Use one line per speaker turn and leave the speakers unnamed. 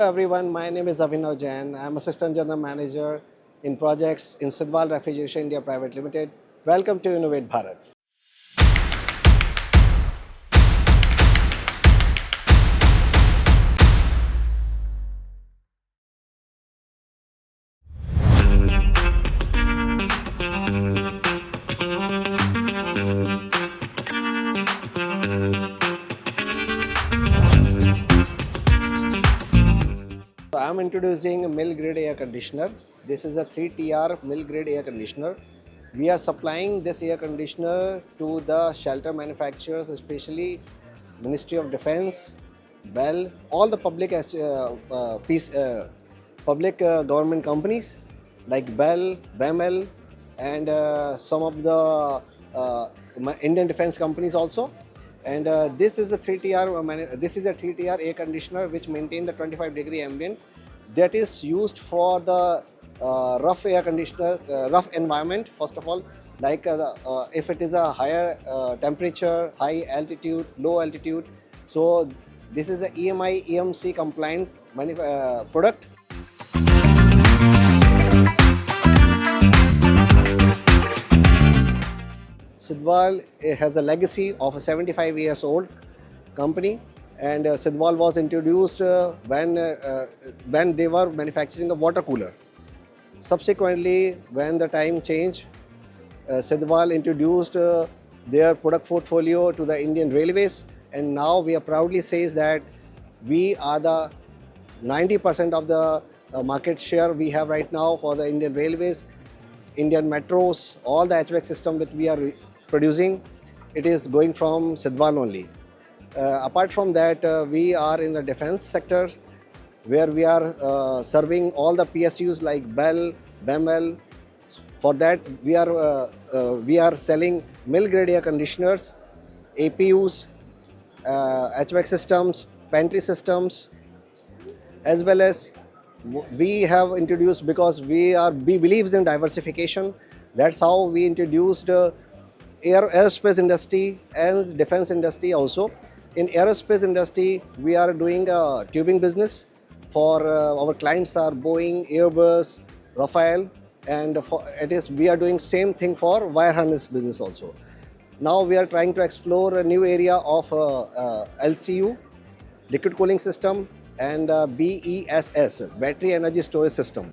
Hello everyone, my name is Abhinav Jain. I am Assistant General Manager in projects in Sidwal Refrigeration India Private Ltd. Welcome to Innovate Bharat. So I am introducing a mill grade air conditioner. This is a 3TR mill grade air conditioner. We are supplying this air conditioner to the shelter manufacturers, especially Ministry of Defense, BEL, all the public government companies like BEL, BEML, and some of the Indian defense companies also. And this is a 3TR air conditioner which maintains the 25-degree ambient that is used for the rough air conditioner, rough environment. First of all, like if it is a higher temperature, high altitude, low altitude. So this is a EMI EMC compliant product. Sidwal has a legacy of a 75 years old company, and Sidwal was introduced when they were manufacturing the water cooler. Subsequently, when the time changed, Sidwal introduced their product portfolio to the Indian Railways, and now we are proudly says that we are the 90% of the market share we have right now for the Indian Railways, Indian metros, all the HVAC system that we are producing, it is going from Sidwal only. Apart from that, we are in the defense sector where we are serving all the PSUs like BEL, BEML. For that, we are selling mill grade air conditioners, APUs, HVAC systems, pantry systems, as well as we have introduced, because we believe in diversification. That's how we introduced aerospace industry and defense industry also. In aerospace industry, we are doing a tubing business for our clients are Boeing, Airbus, Rafael, and we are doing same thing for wire harness business also. Now we are trying to explore a new area of LCU, liquid cooling system, and BESS, battery energy storage system.